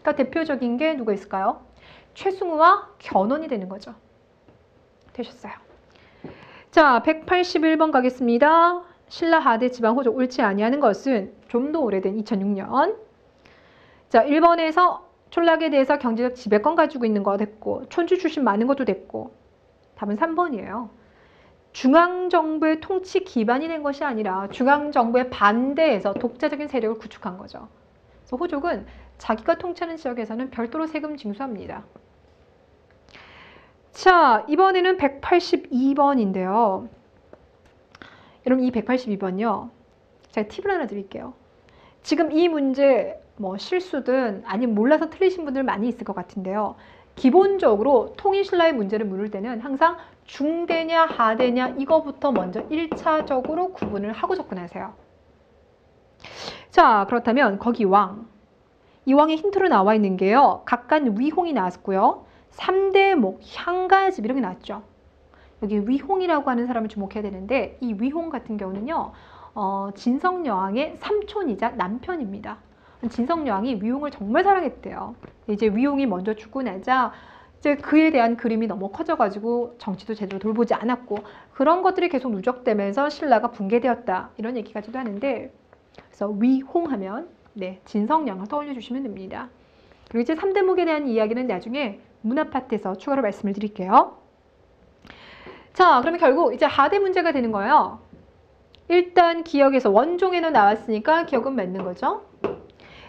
그러니까 대표적인 게 누가 있을까요? 최승우와 견훤이 되는 거죠. 되셨어요. 자, 181번 가겠습니다. 신라 하대 지방 호족 옳지 아니하는 것은 좀 더 오래된 2006년. 자, 1번에서 촌락에 대해서 경제적 지배권 가지고 있는 거 됐고, 촌주 출신 많은 것도 됐고. 답은 3번이에요. 중앙정부의 통치 기반이 된 것이 아니라 중앙정부에 반대해서 독자적인 세력을 구축한 거죠. 그래서 호족은 자기가 통치하는 지역에서는 별도로 세금 징수합니다. 자, 이번에는 182번인데요. 여러분, 이 182번요. 제가 팁을 하나 드릴게요. 지금 이 문제 실수든 아니면 몰라서 틀리신 분들 많이 있을 것 같은데요. 기본적으로 통일신라의 문제를 물을 때는 항상 중대냐 하대냐 이거부터 먼저 1차적으로 구분을 하고 접근하세요. 자, 그렇다면 거기 왕. 이 왕의 힌트로 나와 있는 게요. 각간 위홍이 나왔고요. 3대목, 향가집 이런 게 나왔죠. 여기 위홍이라고 하는 사람을 주목해야 되는데, 이 위홍 같은 경우는요. 진성여왕의 삼촌이자 남편입니다. 진성여왕이 위홍을 정말 사랑했대요. 이제 위홍이 먼저 죽고 나자 이제 그에 대한 그림이 너무 커져가지고 정치도 제대로 돌보지 않았고, 그런 것들이 계속 누적되면서 신라가 붕괴되었다, 이런 얘기까지도 하는데, 그래서 위홍하면 진성여왕을 떠올려 주시면 됩니다. 그리고 이제 3대목에 대한 이야기는 나중에 문화 파트에서 추가로 말씀을 드릴게요. 자, 그러면 결국 이제 하대 문제가 되는 거예요. 일단 기역에서 원종에는 나왔으니까 기역은 맞는 거죠.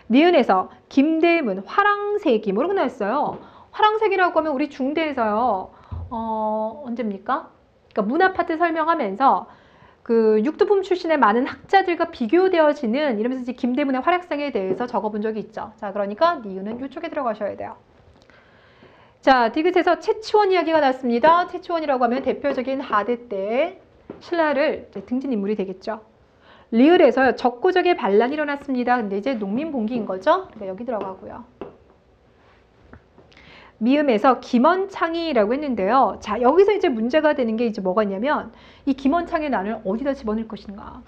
니은에서 김대문, 화랑세기 이런 거 나왔어요. 화랑세기라고 하면 우리 중대에서요. 언제입니까? 그러니까 문화 파트 설명하면서 그 육두품 출신의 많은 학자들과 비교되어지는, 이러면서 이제 김대문의 활약상에 대해서 적어본 적이 있죠. 자, 그러니까 니은은 이쪽에 들어가셔야 돼요. 자, 디귿에서 최치원 이야기가 났습니다. 최치원이라고 하면 대표적인 하대 때 신라를 등진 인물이 되겠죠. 리을에서 적고적의 반란이 일어났습니다. 근데 이제 농민봉기인 거죠. 그러니까 여기 들어가고요. 미음에서 김원창이라고 했는데요. 자, 여기서 이제 문제가 되는 게 이제 뭐가 있냐면, 이 김원창의 난을 어디다 집어넣을 것인가.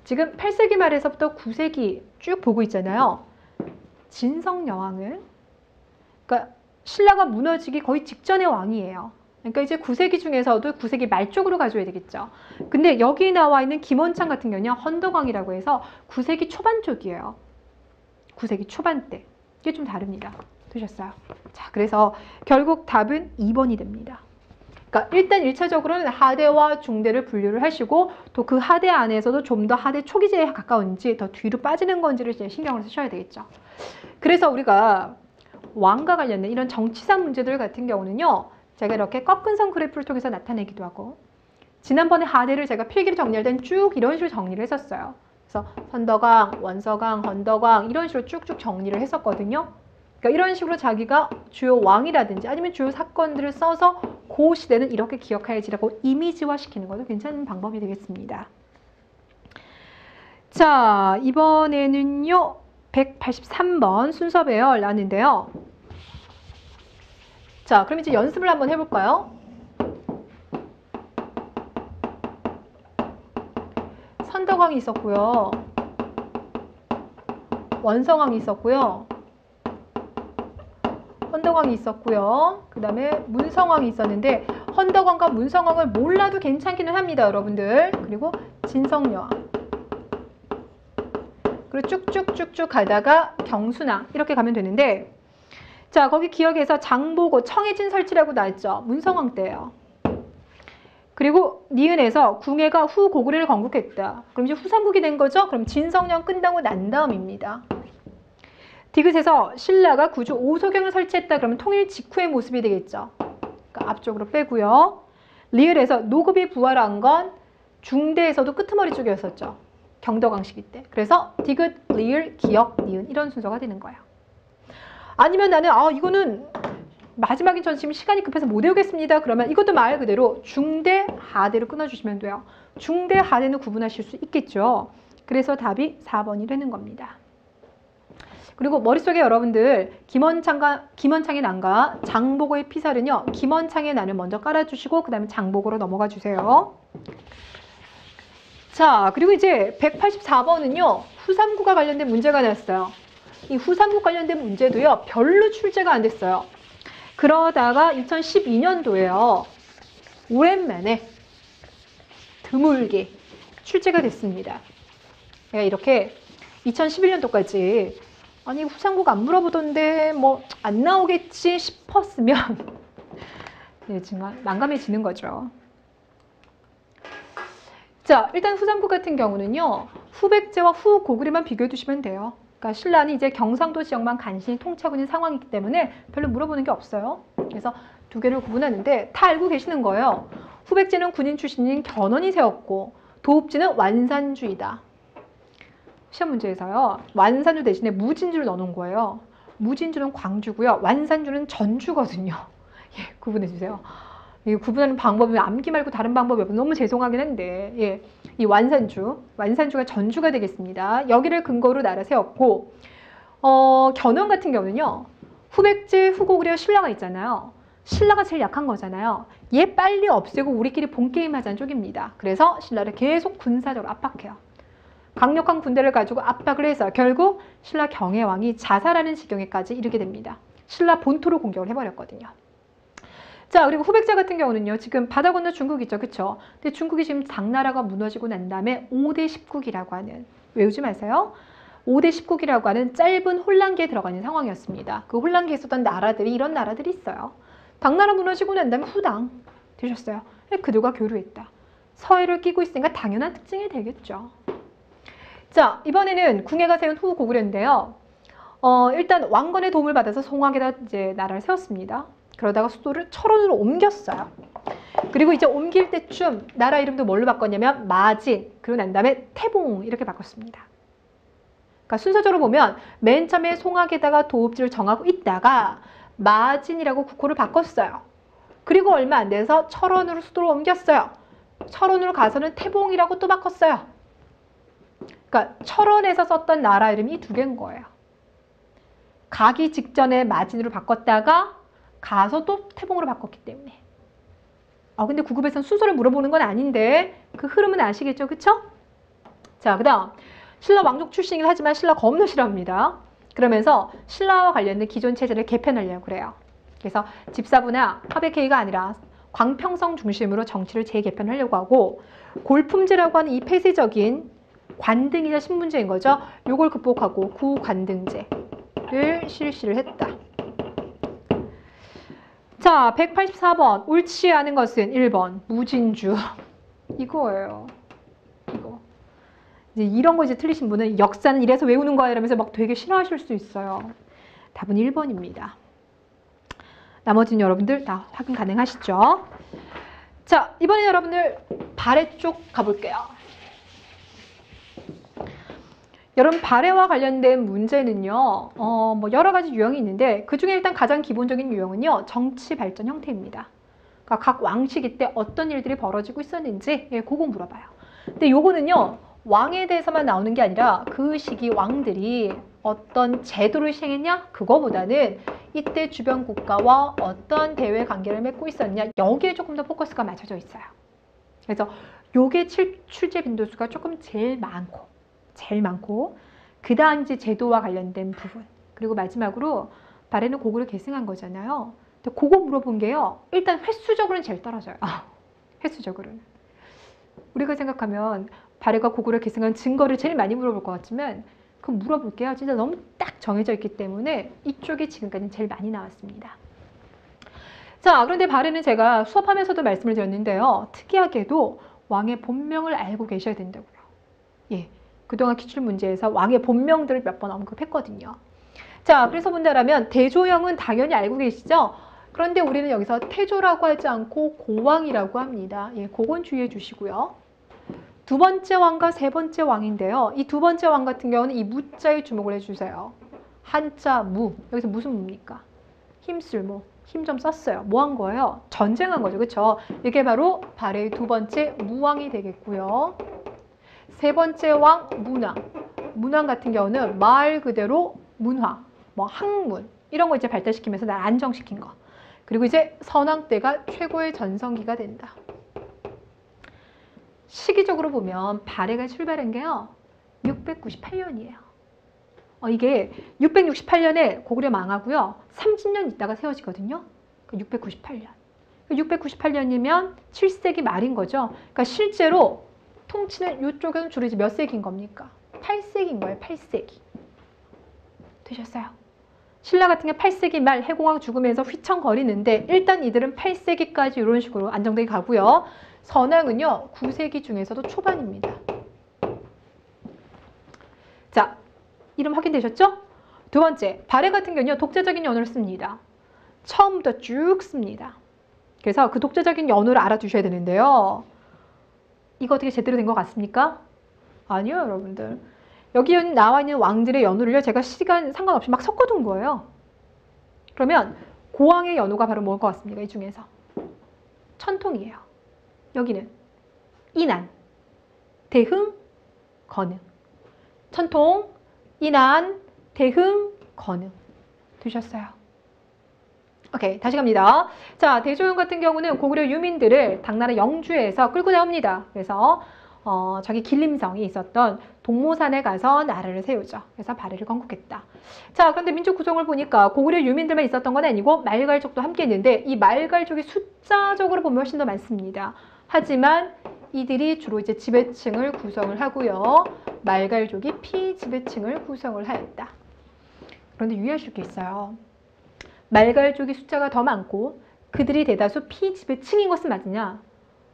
지금 8세기 말에서부터 9세기 쭉 보고 있잖아요. 진성여왕을, 그러니까 신라가 무너지기 거의 직전의 왕이에요. 그러니까 이제 9세기 중에서도 9세기 말 쪽으로 가져야 되겠죠. 근데 여기 나와 있는 김원창 같은 경우는 헌덕왕이라고 해서 9세기 초반 쪽이에요. 9세기 초반 때. 이게 좀 다릅니다. 되셨어요? 자, 그래서 결국 답은 2번이 됩니다. 그러니까 일단 1차적으로는 하대와 중대를 분류를 하시고, 또 그 하대 안에서도 좀 더 하대 초기제에 가까운지 더 뒤로 빠지는 건지를 이제 신경을 쓰셔야 되겠죠. 그래서 우리가 왕과 관련된 이런 정치상 문제들 같은 경우는요, 제가 이렇게 꺾은 선 그래프를 통해서 나타내기도 하고, 지난번에 하대를 제가 필기를 정리할 땐 쭉 이런 식으로 정리를 했었어요. 그래서 선덕왕, 원서강, 헌덕왕 이런 식으로 쭉쭉 정리를 했었거든요. 그러니까 이런 식으로 자기가 주요 왕이라든지 아니면 주요 사건들을 써서 그 시대는 이렇게 기억해야지라고 이미지화 시키는 것도 괜찮은 방법이 되겠습니다. 자, 이번에는요 183번 순서 배열 나왔는데요. 자, 그럼 이제 연습을 한번 해볼까요? 선덕왕이 있었고요. 원성왕이 있었고요. 헌덕왕이 있었고요. 그 다음에 문성왕이 있었는데, 헌덕왕과 문성왕을 몰라도 괜찮기는 합니다, 여러분들. 그리고 진성여왕. 그리고 쭉쭉쭉쭉 가다가 경순왕 이렇게 가면 되는데, 자, 거기 기억에서 장보고 청해진 설치라고 나왔죠. 문성왕 때예요. 그리고 니은에서 궁예가 후 고구려를 건국했다. 그럼 이제 후삼국이 된 거죠. 그럼 진성여왕 끝나고 난 다음입니다. 디귿에서 신라가 구주 오소경을 설치했다. 그러면 통일 직후의 모습이 되겠죠. 그러니까 앞쪽으로 빼고요. 리을에서 노급이 부활한 건 중대에서도 끄트머리 쪽이었었죠. 경덕왕 시기 때. 그래서 디귿, 리을, 기역, 니은 이런 순서가 되는 거예요. 아니면 나는 이거는 마지막인 전 지금 시간이 급해서 못 외우겠습니다. 그러면 이것도 말 그대로 중대, 하대로 끊어주시면 돼요. 중대, 하대는 구분하실 수 있겠죠. 그래서 답이 4번이 되는 겁니다. 그리고 머릿속에 여러분들 김원창의 난과 장보고의 피살은요. 김원창의 난을 먼저 깔아주시고 그 다음에 장보고로 넘어가 주세요. 자, 그리고 이제 184번은요. 후삼구가 관련된 문제가 나왔어요. 이 후삼구 관련된 문제도요. 별로 출제가 안 됐어요. 그러다가 2012년도에요. 오랜만에 드물게 출제가 됐습니다. 내가 이렇게 2011년도까지 아니 후삼구가 안 물어보던데 뭐 안 나오겠지 싶었으면 네, 정말 난감해지는 거죠. 자, 일단 후삼구 같은 경우는요. 후백제와 후고구려만 비교해 두시면 돼요. 그러니까 신라는 이제 경상도 지역만 간신히 통치하고 있는 상황이기 때문에 별로 물어보는 게 없어요. 그래서 두 개를 구분하는데 다 알고 계시는 거예요. 후백제는 군인 출신인 견훤이 세웠고 도읍지는 완산주이다. 시험 문제에서요. 완산주 대신에 무진주를 넣어놓은 거예요. 무진주는 광주고요. 완산주는 전주거든요. 예, 구분해 주세요. 이 구분하는 방법이 암기 말고 다른 방법이 없어서 너무 죄송하긴 한데 예, 이 완산주가 전주가 되겠습니다. 여기를 근거로 나라 세웠고 견훤 같은 경우는요. 후백제, 후고구려, 신라가 있잖아요. 신라가 제일 약한 거잖아요. 얘 빨리 없애고 우리끼리 본게임 하자는 쪽입니다. 그래서 신라를 계속 군사적으로 압박해요. 강력한 군대를 가지고 압박을 해서 결국 신라 경혜왕이 자살하는 지경에까지 이르게 됩니다. 신라 본토로 공격을 해버렸거든요. 자, 그리고 후백제 같은 경우는요. 지금 바다 건너 중국 있죠. 그쵸? 근데 중국이 지금 당나라가 무너지고 난 다음에 5대 10국이라고 하는, 외우지 마세요. 5대 10국이라고 하는 짧은 혼란기에 들어가 있는 상황이었습니다. 그 혼란기에 있었던 나라들이 이런 나라들이 있어요. 당나라 무너지고 난 다음에 후당 되셨어요. 그들과 교류했다. 서해를 끼고 있으니까 당연한 특징이 되겠죠. 자, 이번에는 궁예가 세운 후고구려인데요. 일단 왕건의 도움을 받아서 송악에다 이제 나라를 세웠습니다. 그러다가 수도를 철원으로 옮겼어요. 그리고 이제 옮길 때쯤 나라 이름도 뭘로 바꿨냐면 마진, 그리고 난 다음에 태봉 이렇게 바꿨습니다. 그러니까 순서적으로 보면 맨 처음에 송악에다가 도읍지를 정하고 있다가 마진이라고 국호를 바꿨어요. 그리고 얼마 안 돼서 철원으로 수도를 옮겼어요. 철원으로 가서는 태봉이라고 또 바꿨어요. 그러니까 철원에서 썼던 나라 이름이 두 개인 거예요. 가기 직전에 마진으로 바꿨다가 가서 또 태봉으로 바꿨기 때문에. 근데 9급에서는 순서를 물어보는 건 아닌데 그 흐름은 아시겠죠? 그쵸? 자, 그 다음 신라 왕족 출신이긴 하지만 신라 겁나 싫어합니다. 그러면서 신라와 관련된 기존 체제를 개편하려고 그래요. 그래서 집사부나 하백회의가 아니라 광평성 중심으로 정치를 재개편하려고 하고 골품제라고 하는 이 폐쇄적인 관등이자 신분제인 거죠. 요걸 극복하고 구관등제를 실시를 했다. 자, 184번 옳지 않은 것은 1번 무진주 이거예요. 이거 이제 이런 거 이제 틀리신 분은 역사는 이래서 외우는 거야 이러면서 막 되게 싫어하실 수 있어요. 답은 1번입니다. 나머지는 여러분들 다 확인 가능하시죠? 자, 이번에 여러분들 발해 쪽 가볼게요. 여러분 발해와 관련된 문제는요. 뭐 여러 가지 유형이 있는데 그중에 일단 가장 기본적인 유형은요. 정치 발전 형태입니다. 그러니까 각 왕시기 때 어떤 일들이 벌어지고 있었는지 그거 물어봐요. 근데 요거는요. 왕에 대해서만 나오는 게 아니라 그 시기 왕들이 어떤 제도를 시행했냐? 그거보다는 이때 주변 국가와 어떤 대외 관계를 맺고 있었냐? 여기에 조금 더 포커스가 맞춰져 있어요. 그래서 요게 출제 빈도수가 조금 제일 많고 그 다음 이제 제도와 관련된 부분 그리고 마지막으로 발해는 고구려 계승한 거잖아요. 근데 그거 물어본 게요. 일단 횟수적으로는 제일 떨어져요. 횟수적으로는. 우리가 생각하면 발해가 고구려 계승한 증거를 제일 많이 물어볼 것 같지만 그거 물어볼게요. 진짜 너무 딱 정해져 있기 때문에 이쪽이 지금까지는 제일 많이 나왔습니다. 자, 그런데 발해는 제가 수업하면서도 말씀을 드렸는데요. 특이하게도 왕의 본명을 알고 계셔야 된다고요. 예. 그동안 기출문제에서 왕의 본명들을 몇 번 언급했거든요. 자, 그래서 본다라면 대조영은 당연히 알고 계시죠? 그런데 우리는 여기서 태조라고 하지 않고 고왕이라고 합니다. 예, 그건 주의해 주시고요. 두 번째 왕과 세 번째 왕인데요. 이 두 번째 왕 같은 경우는 이 무자에 주목을 해주세요. 한자 무. 여기서 무슨 무입니까? 힘쓸 무. 힘 좀 썼어요. 뭐 한 거예요? 전쟁한 거죠. 그렇죠? 이게 바로 발해의 두 번째 무왕이 되겠고요. 세 번째 왕 문왕. 문왕 같은 경우는 말 그대로 문화, 뭐 학문 이런 거 이제 발달시키면서 날 안정시킨 거. 그리고 이제 선왕 때가 최고의 전성기가 된다. 시기적으로 보면 발해가 출발한 게요. 698년이에요. 이게 668년에 고구려 망하고요. 30년 있다가 세워지거든요. 698년. 698년이면 7세기 말인 거죠. 그러니까 실제로 통치는 이쪽은 주로 이제 몇 세기인 겁니까? 8세기인 거예요. 8세기. 되셨어요? 신라 같은 게 8세기 말 해공왕 죽으면서 휘청거리는데 일단 이들은 8세기까지 이런 식으로 안정되게 가고요. 선왕은요. 9세기 중에서도 초반입니다. 자, 이름 확인되셨죠? 두 번째, 발해 같은 경우는 독자적인 연호를 씁니다. 처음부터 쭉 씁니다. 그래서 그 독자적인 연호를 알아두셔야 되는데요. 이거 어떻게 제대로 된 것 같습니까? 아니요, 여러분들. 여기 나와 있는 왕들의 연호를요, 제가 시간 상관없이 막 섞어둔 거예요. 그러면 고왕의 연호가 바로 뭘 것 같습니까? 이 중에서. 천통이에요. 여기는 인안, 대흥, 건흥. 천통, 인안, 대흥, 건흥. 되셨어요? 오케이, 다시 갑니다. 자, 대조영 같은 경우는 고구려 유민들을 당나라 영주에서 끌고 나옵니다. 그래서 저기 길림성이 있었던 동모산에 가서 나라를 세우죠. 그래서 발해를 건국했다. 자, 그런데 민족 구성을 보니까 고구려 유민들만 있었던 건 아니고 말갈족도 함께 있는데 이 말갈족이 숫자적으로 보면 훨씬 더 많습니다. 하지만 이들이 주로 이제 지배층을 구성을 하고요. 말갈족이 피지배층을 구성을 하였다. 그런데 유의하실 게 있어요. 말갈족이 숫자가 더 많고 그들이 대다수 피지배층인 것은 맞으냐?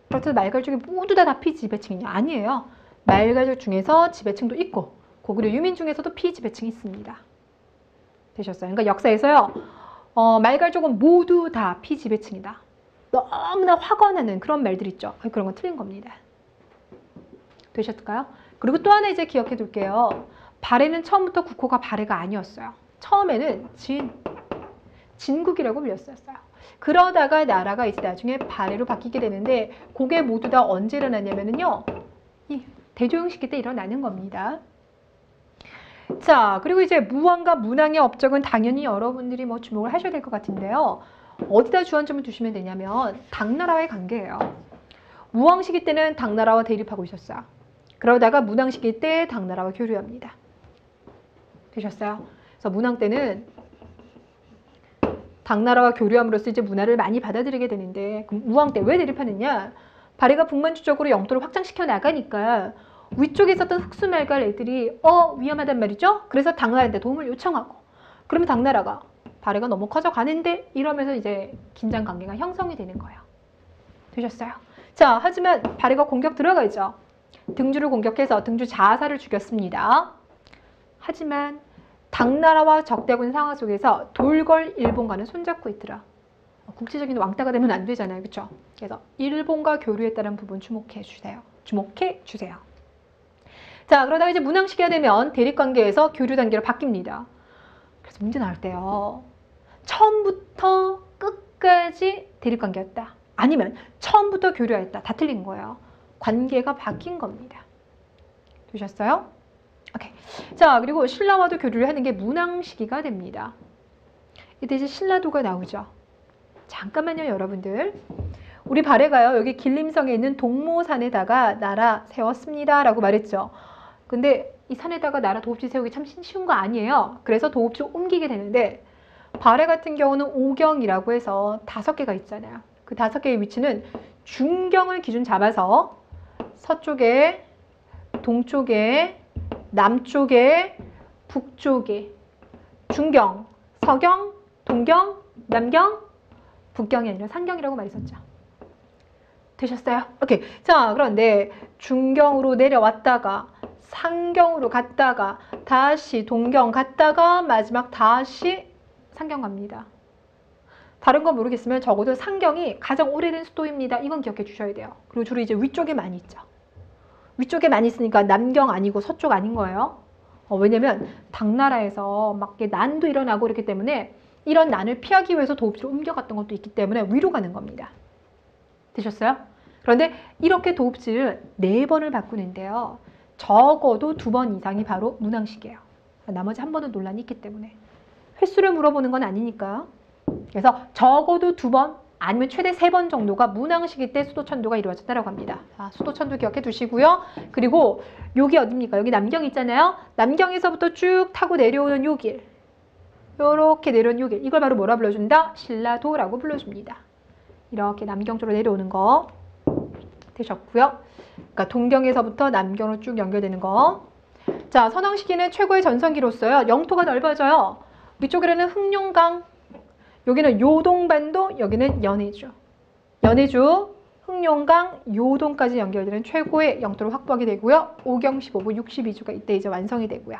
그렇다고 말갈족이 모두 다 피지배층이냐? 아니에요. 말갈족 중에서 지배층도 있고 고구려 유민 중에서도 피지배층이 있습니다. 되셨어요? 그러니까 역사에서요. 말갈족은 모두 다 피지배층이다. 너무나 화가 나는 그런 말들 있죠. 그런 건 틀린 겁니다. 되셨을까요? 그리고 또 하나 이제 기억해 둘게요. 발해는 처음부터 국호가 발해가 아니었어요. 처음에는 진국이라고 불렸었어요. 그러다가 나라가 이제 나중에 발해로 바뀌게 되는데 그게 모두 다 언제 일어나냐면요. 이 대조영 시기 때 일어나는 겁니다. 자, 그리고 이제 무왕과 문왕의 업적은 당연히 여러분들이 뭐 주목을 하셔야 될 것 같은데요. 어디다 주안점을 두시면 되냐면 당나라와의 관계예요. 무왕 시기 때는 당나라와 대립하고 있었어요. 그러다가 문왕 시기 때 당나라와 교류합니다. 되셨어요? 그래서 문왕 때는 당나라와 교류함으로써 이제 문화를 많이 받아들이게 되는데 그럼 무왕 때 왜 대립하느냐? 발해가 북만주 쪽으로 영토를 확장시켜 나가니까 위쪽에 있었던 흑수말갈 애들이 위험하단 말이죠. 그래서 당나라한테 도움을 요청하고 그러면 당나라가 발해가 너무 커져가는데 이러면서 이제 긴장 관계가 형성이 되는 거예요. 되셨어요? 자, 하지만 발해가 공격 들어가죠. 등주를 공격해서 등주 자사를 죽였습니다. 하지만 당나라와 적대군 상황 속에서 돌궐 일본과는 손잡고 있더라. 국제적인 왕따가 되면 안 되잖아요. 그렇죠? 그래서 일본과 교류했다는 부분 주목해 주세요. 주목해 주세요. 자, 그러다가 이제 문왕 시기가 되면 대립관계에서 교류 단계로 바뀝니다. 그래서 문제 나올 때요. 처음부터 끝까지 대립관계였다. 아니면 처음부터 교류했다. 다 틀린 거예요. 관계가 바뀐 겁니다. 되셨어요? 오케이. 자, 그리고 신라와도 교류를 하는 게 문왕 시기가 됩니다. 이때 이제 신라도가 나오죠. 잠깐만요, 여러분들. 우리 발해가요. 여기 길림성에 있는 동모산에다가 나라 세웠습니다. 라고 말했죠. 근데 이 산에다가 나라 도읍지 세우기 참 쉬운 거 아니에요. 그래서 도읍지 옮기게 되는데 발해 같은 경우는 오경이라고 해서 5개가 있잖아요. 그 5개의 위치는 중경을 기준 잡아서 서쪽에, 동쪽에, 남쪽에, 북쪽에, 중경, 서경, 동경, 남경, 북경이 아니라 상경이라고 말했었죠. 되셨어요? 오케이. 자, 그런데 중경으로 내려왔다가 상경으로 갔다가 다시 동경 갔다가 마지막 다시 상경 갑니다. 다른 거 모르겠으면 적어도 상경이 가장 오래된 수도입니다. 이건 기억해 주셔야 돼요. 그리고 주로 이제 위쪽에 많이 있죠. 위쪽에 많이 있으니까 남경 아니고 서쪽 아닌 거예요. 왜냐면 당나라에서 막 난도 일어나고 그렇기 때문에 이런 난을 피하기 위해서 도읍지로 옮겨갔던 것도 있기 때문에 위로 가는 겁니다. 되셨어요? 그런데 이렇게 도읍지를 4번을 바꾸는데요. 적어도 2번 이상이 바로 문항식이에요. 나머지 한 번은 논란이 있기 때문에. 횟수를 물어보는 건 아니니까. 그래서 적어도 2번 아니면 최대 3번 정도가 문항식일 때 수도천도가 이루어졌다고 합니다. 자, 수도천도 기억해 두시고요. 그리고 여기 어딥니까? 여기 남경 있잖아요. 남경에서부터 쭉 타고 내려오는 요 길. 요렇게 내려오는 요 길. 이걸 바로 뭐라 불러준다? 신라도라고 불러줍니다. 이렇게 남경 쪽으로 내려오는 거 되셨고요. 그러니까 동경에서부터 남경으로 쭉 연결되는 거. 자, 선왕시기는 최고의 전성기로서요. 영토가 넓어져요. 위쪽에는 흑룡강, 여기는 요동반도, 여기는 연해주. 연해주, 흑룡강, 요동까지 연결되는 최고의 영토를 확보하게 되고요. 5경 15부 62주가 이때 이제 완성이 되고요.